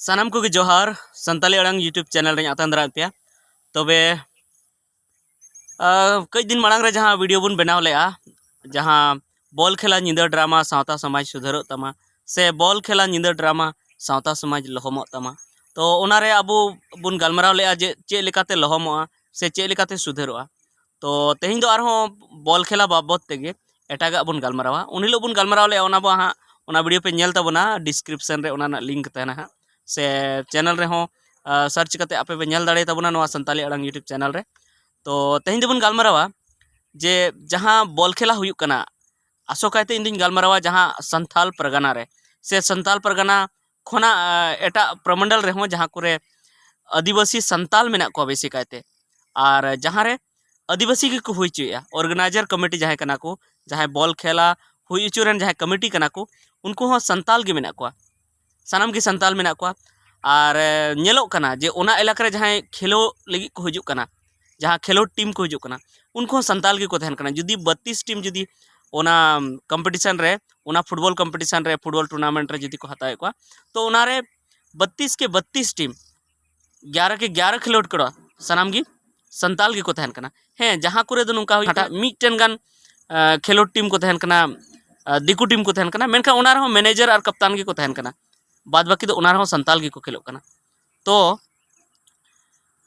सानाम को जोहार Santali अड़ांग YouTube channel रे आतान दरा पे तबे कई दिन मांग जहाँ वीडियो बन बनाव लेआ जहाँ बॉल खेला निंदा ड्रामा सावता समाज सुधर तमा से बॉल खेला निंदा ड्रामा सावता समाज लहमो तमा तो ओनारे अबो बुन गलमराव लेआ जे चे लेकाते लहमो से चे लेकाते सुधरवा तो तेहिं दो आरहों बॉल खेला बाबत तेगे एटागा बुन गलमरावा उन हिलो बुन गलमराव लेआ ओना बो हाँ ओना वीडियो पे नेल तबना डिस्क्रिप्शन रे ओना लिंक तहना हाँ से चैनल रे हों सर्च करते आपे पे नेल दाड़े तबना नवा संताली अड़ांग यूट्यूब चैनल रे तो तेहिं दो बुन गलमरावा जे जहाँ बॉल खेला हुयुक कना आसोकायते इन दिन गलमरावा जहाँ संथाल परगना रे से संथाल परगना खोना एटा प्रमंडल रे हों जहाँ कुरे आदिवासी संताल मेना को बेसी कायते और जहाँ रे आदिवासी की को हुई चुया ऑर्गेनाइजर कमेटी जहाँ कना को जहाँ बॉल खेला हुई चुरन जहाँ कमेटी कना को उनको हों संताल के मेना को सानाम की संताल मेना को और नेलोक कना जे ओना इलाका रे जहाँ खेलो लगी को हिजुक कना जहाँ खेलो टीम को हिजुक कना उनको संताल की को तहन कना जुदी 32 टीम जुदी ओना कंपटीशन रे ओना फुटबॉल कंपटीशन रे फुटबॉल टूर्नामेंट रे जुदी को हताए को तो ओना रे 32 के 32 टीम 11 के 11 खिलोट करो सानाम की संताल की को तहन कना हैं जहाँ कुरे दो नुका हुई मिटन गान खेलोट टीम को तहन कना दिकू टीम को तहन कना मेनखा ओना रहो मैनेजर और कप्तान की को तहन कना बाद बाकी तो ओना रहो संताल की को खेलोक कना तो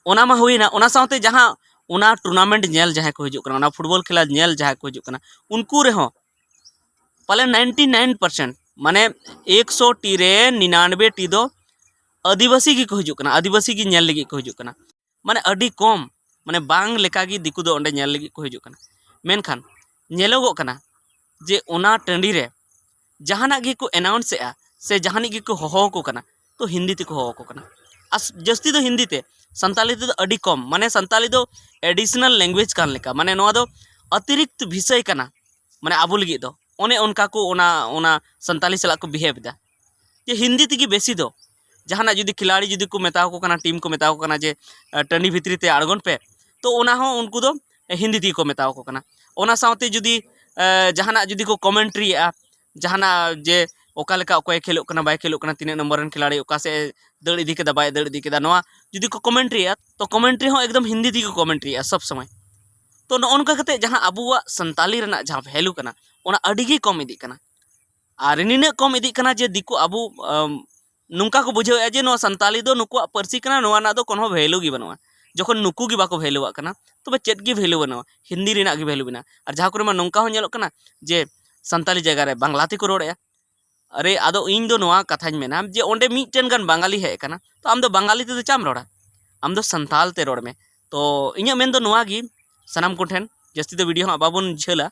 ओना मा हुईना ओना साथे जहाँ ओना टूर्नामेंट नेल जहाँ को हिजुक कना ओना फुटबॉल खेला नेल जहाँ को हिजुक कना उनको रहो पाले 99% माने 100 टी रे 99 टी दो आदिवासी की को हिजुक कना आदिवासी की नेल लगी को हिजुक कना माने अडी कम माने बांग लेका की दिकू दो ओंडे नेल लगी को हिजुक कना मेनखान नेलोगो कना जे ओना टंडी रे जहाना गी को अनाउंस एआ से जहानी गी को होहो को कना तो हिंदी ते को होहो को कना अस जस्ती दो हिंदी ते संताली ते अडी कम माने संताली दो एडिशनल लैंग्वेज कान लेका माने नोआ दो अतिरिक्त विषय कना माने आबो लगी दो ओने उनका को ओना संताली सला को बिहेव दा जे हिंदी ते की बेसी दो जहाना जुदी खिलाड़ी जुदी को मेताओ को कना टीम को मेताओ को कना जे टंडी भितरी ते आड़गोन पे तो ओना हो उनको दो हिंदी ती को मेताओ को कना ओना साथे जुदी जहाना जुदी को कमेंट्री जहाना जे ओका लेका ओकय खेलोक कना बाय खेलोक कना तीन नंबर रन खिलाड़ी ओका से दड़ इदी केदा बाय दड़ इदी केदा नोआ जुदी को कमेंट्री तो कमेंट्री हो एकदम हिंदी ती को कमेंट्री सब समय तो नोनका कते जहां अबुआ संताली रना जहां वैल्यू कना ओना अडी गे कम इदी कना और निने कम इदी कना जे दिको अबु नुका को बुझे जे नो संताली दो नुकुआ परसी कना नोआ ना दो कोनो वैल्यू गी बनवा जखन नुकु गी बाको वैल्यूआ कना तबे चेत गी वैल्यू बनवा हिंदी रिना गी वैल्यू बिना और जहां करे मा नुका हो नेलोक कना जे संताली जगह रे बांग्लाती को रोड़े अरे आदो इन दो नोआ कथाñ मेना जे ओंडे मिटन गन बांगाली है कना तो आम दो बांगाली ते चाम रोड़ा आम दो संताल ते रोड़ में तो इña मेन दो नोआ गी सनाम को ठेन जस्ती दो वीडियो बाबन झेला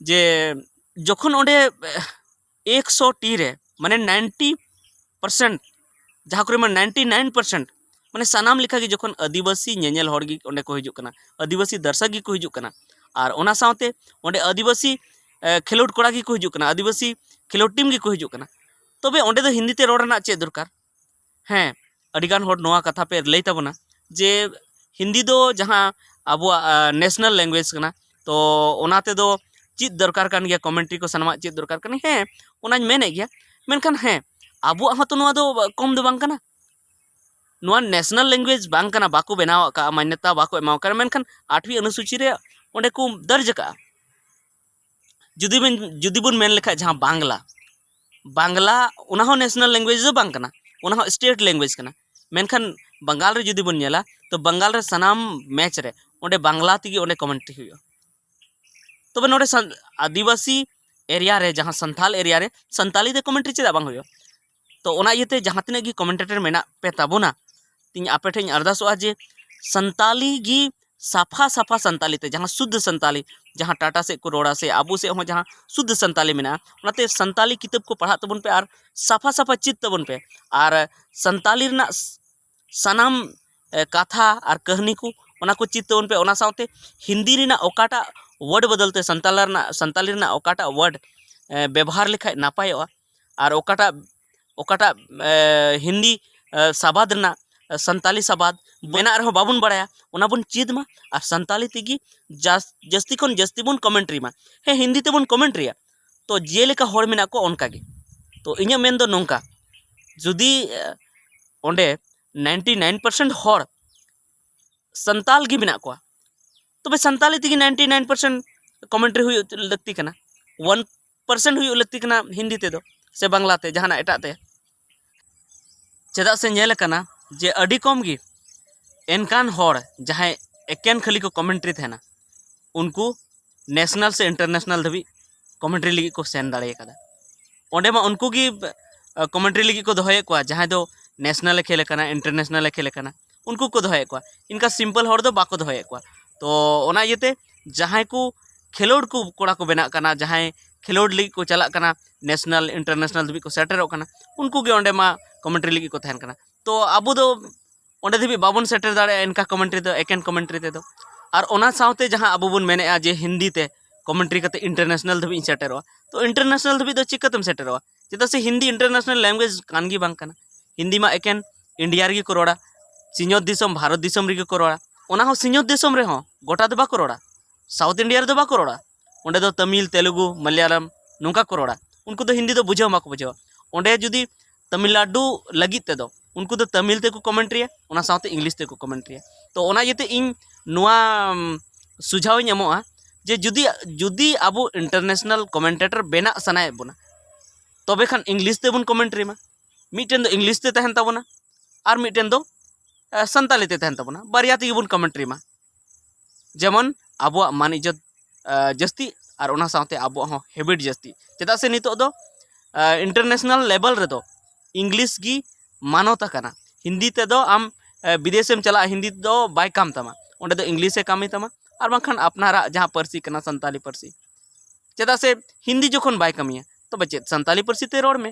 जे जखन ओंडे 100 टी रे माने 90% जहाँ करे मा 99% माने सानाम लिखा गी जखन आदिवासी नेनेल हड़ गी ओंडे को हिजुक कना आदिवासी दर्शक गी को हिजुक कना और ओना साथे ओंडे आदिवासी खेलोट कोड़ा की को हिजुक कना आदिवासी खेलोट टीम की को हिजुक कना तबे ओंडे दो हिंदी ते रोड़ना चे दरकार हैं अडिगान हड़ नोआ कथा पे लई तबना जे हिंदी दो जहाँ अब नेशनल लैंग्वेज कना तो ओनाते दो चीज दरकार कान गया कमेंट्री को सनमा चीज दरकार कनी हैं ओनाñ मेने गया मेनखान हैं अबुआ हतो नोआ दो कम दो बांग कना नोआ नेशनल लैंग्वेज बांग कना बाको बनाव का मान्यता बाको एमाव कर मेनखान 8वीं अनुसूची रे ओंडे को दर्ज का जुदी बन मेन लेखा जहाँ बांग्ला बांग्ला ओना हो नेशनल लैंग्वेज दो बांग कना ओना हो स्टेट लैंग्वेज कना मेनखान बंगाल रे जुदी बन नेला तो बंगाल रे सनाम मैच रे ओंडे बांग्ला तिगी ओंडे कमेंट्री हुयो तबे नोडे आदिवासी एरिया रे जहाँ संथाल एरिया रे संताली दे कमेंट्री चेदा बांग हुयो तो ओना इयते जहाँ तिना गी कमेंटेटर मेना पे ताबोना तिन आपे ठेन अरदासोआ जे संताली गी साफा साफा संताली ते जहाँ शुद्ध संताली जहाँ टाटा से को रोड़ा से आबू से हो जहाँ शुद्ध संताली मेना ओनाते संताली किताब को पढ़ा तबन पे और साफा साफा चित तबन पे और संताली रना सनाम कथा और कहानी को ओना को चित तबन पे ओना साथे हिंदी रिना ओकाटा वर्ड बदलते संताली रना ओकाटा वर्ड व्यवहार लिखा नापायोआ और ओकाटा हिंदी साबाद रना संताली साबाद मेना रहो बाबुन बड़ाया ओना बुन चीद मा और संताली तिगी जस्ती खन जस्ती बुन कमेंट्री मा हे हिंदी ते बुन कमेंट्री तो जे लेका होड़ मेना को ओनका गे तो इña मेन दो नोंका जुदी ओंडे 99% हॉर संताल गी मेना कोआ तबे संताली तेगी 99% कमेंट्री हुई लगती कना 1% हुई लगती कना हिंदी ते दो से बांग्ला ते जहाना एटा ते चेदा से नेल कना जे अडी कम गी एनकान हॉर जहां एकेन खाली को कमेंट्री थेना उनको नेशनल से इंटरनेशनल धबी कमेंट्री लगी को सेन दाड़े कदा ओंडे मा उनको गी कमेंट्री लगी को दोहये को जहां दो नेशनल खेले कना इंटरनेशनल खेले कना उनको को दोहये को इनका सिंपल हॉर दो बाको दोहये को तो ओना येते जहां को खेलोड को कोड़ा को बेना कना जहां खेलोड लगी को चला कना नेशनल इंटरनेशनल धबी को सेटरो कना उनको गे ओंडे मा कमेंट्री लगी को तहन कना तो अबो दो ओंडे धबी बाबन सेटर दाड़े इनका कमेंट्री दो एकेन कमेंट्री ते दो और ओना साउते जहां अबो बन मेने जे हिंदी ते कमेंट्री करते इंटरनेशनल धबी सेटरो तो इंटरनेशनल धबी दो चिकतम सेटरो चेदा से हिंदी इंटरनेशनल लैंग्वेज कानगी बांग कना हिंदी मा एकेन इंडिया रे को रोड़ा सिंहत दिसम भारत दिसम रे को रोड़ा ओना हो सिंहत दिसम रे हो गोटा दो बाको रोड़ा साउथ इंडिया रे दो बाको रोड़ा ओंडे दो तमिल तेलुगु मलयालम नुंका को रोड़ा उनको दो हिंदी दो बुझाव माको बुझाव ओंडे जुदी तमिलनाडु लगी ते दो उनको दो तमिल ते को कमेंट्री है ओना साउते इंग्लिश ते को कमेंट्री है तो ओना येते इन नुआ सुझाव एमोआ जे जुदी जुदी अबो इंटरनेशनल कमेंटेटर बेना सनाए बोना तबे खान इंग्लिश ते बन कमेंट्री मा मिटेन दो इंग्लिश ते तहन ताबोना और मिटेन दो संताली ते तहन ताबोना बारिया ते बन कमेंट्री मा जेमन अबो मान इज्जत जस्ती और ओना साउते अबो हो हैबिट जस्ती चेदा से नितो दो इंटरनेशनल लेवल रे दो इंग्लिश गी मानोता कना हिंदी ते दो आम विदेशेम चला हिंदी दो बाय काम तमा ओंडे दो इंग्लिश कामी तमा और बांखान अपनारा जहाँ परसी कना संताली परसी चेदा से हिंदी जोखन बाय कामिया तो बचे संताली परसी ते रोड में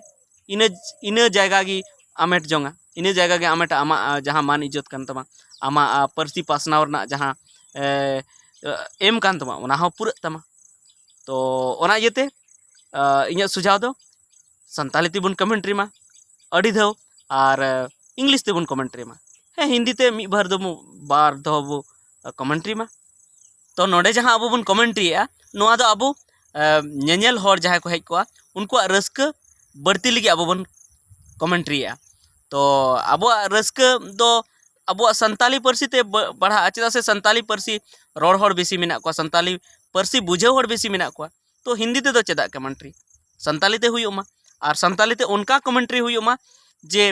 इने जायगा गी आमेट जोंगा इने जायगा गे आमेट आमा जहाँ मान इज्जत कन तमा आमा परसी पासनाव रना जहाँ एम कान तमा ओना हो पूरा तमा तो ओना येते इᱧᱟᱹᱜ सुझाव दो संताली तेबन कमेंट्री मा अड़ी धो और इंग्लिश तेबन कमेंट्री मा हे हिंदी ते मी बार दो बो कमेंट्री मा तो नोडे जहाँ अब बन कमेंट्री नोआ दो अब नेल हर जहाँ को हेज को उनको रस्क बढ़ती लगी अब बन कमेंट्री तो अब रस्क दो अब संताली परसी ते बढ़ा चेदा से संताली परसी रोड हर बेसी मेना को संताली परसी बुझाव हर बेसी मेना को तो हिंदी ते दो चेदा कमेंट्री संताली ते हुयुमा और संताली ते उनका कमेंट्री हुयुमा जे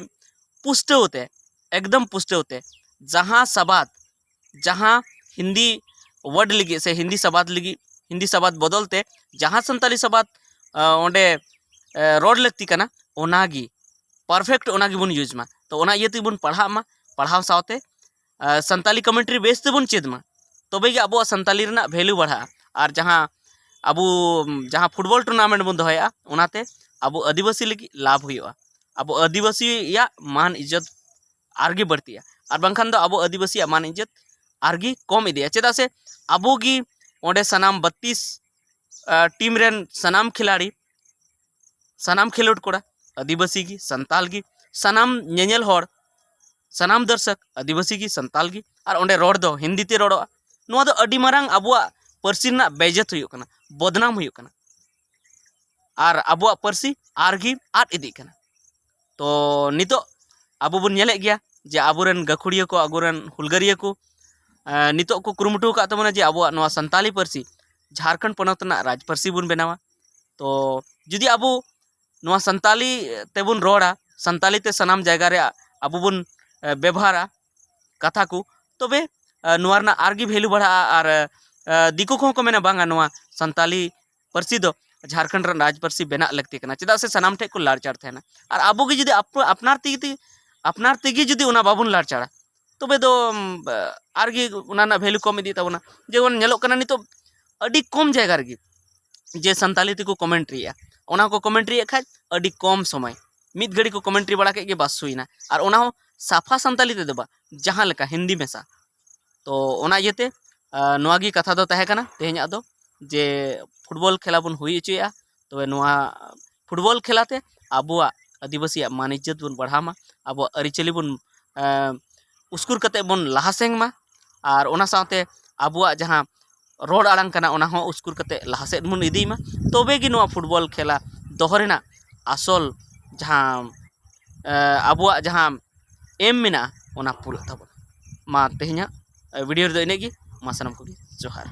पुष्टवते एकदम पुष्टवते जहाँ सबाद जहाँ हिंदी वर्ड लगी से हिंदी सबाद बदलते जहाँ संताली सबाद ओंडे रोड लगती कना ओनागी परफेक्ट ओनागी बन यूज मा तो ओना ये बन पढ़ाव सावते संताली कमेंट्री बेस ते बन चेद मा तबे अब संताली रना वैल्यू बढ़ा और जहाँ अब जहाँ फुटबॉल टूर्नामेंट बन दोहया ओनाते अब आदिवासी लगी लाभ हुआ अब आदिवासी या मान इज्जत आरगी बढ़ती है और बांखान दो अब आदिवासी मान इज्जत आरगी कम इदिया चेदा से अबोगी ओंडे सनाम 32 टीम रेन सनाम खिलाड़ी सनाम खेलोड कोड़ा आदिवासी गी संताल गी सनाम नेल हर सनाम दर्शक आदिवासी गी संताल गी और ओंडे रोड दो हिंदी ते रोडोआ नोआ दो अडी मारांग अबुआ परसी रना बेइज्जत हुयुक कना बदनाम हुयुक कना और अबुआ परसी आरगी आद इदी कना तो नितो अबो बन नेले गया जे अबोरेन गखुड़िया को अबोरेन हुलगरिया को नितो को कुरुमुटु का तमना जे अबो नोआ संताली परसी झारखंड पनत ना राज परसी बन बनावा तो जुदी अबो नोआ संताली तेबुन रोड़ा संताली ते सनाम जायगा रे अबो बन व्यवहारा कथा को तबे नोआ रना आरगी वैल्यू बढ़ा और दिकु को मेना बांगा नोआ संताली परसी दो झारखंड रन राज परसी बेना लगती कना चेदा से सनाम ठे को लाड़चाड़ थेना और अबो गे जुदी अपनार तेगी जुदी उना बाबुन लाड़चाड़ा तबे दो आरगी उना ना वैल्यू कम इदी ताबोना जेवन नेलोक कना नितो अडी कम जायगा रे जे संताली तेको कमेंट्री ओना को कमेंट्री खाज अडी कम समय मिद घड़ी को कमेंट्री बड़ा के बस हुईना और ओना हो साफा संताली ते दबा जहाँ लेका हिंदी मेसा तो ओना इयते नोआगी कथा दो तहे कना तेहेñा दो जे फुटबॉल खेला बन हुई चुया तो नोआ फुटबॉल खेलाते अबुआ आदिवासी मान इज्जत बन बढ़ामा अब अरिचली बन उस्कुर कते बन लहासेंग मा और ओना साथे अबुआ जहाँ रोड आड़ांग कना ओना हो उस्कुर कते लहासेद बन इदी मा तबे गी नोआ फुटबॉल खेला दोहरेना आसल जहाँ अबुआ जहाँ एम मेना ओना पूरा तबन मा तेहना वीडियो रे इनेगी मा सानम को जोहार।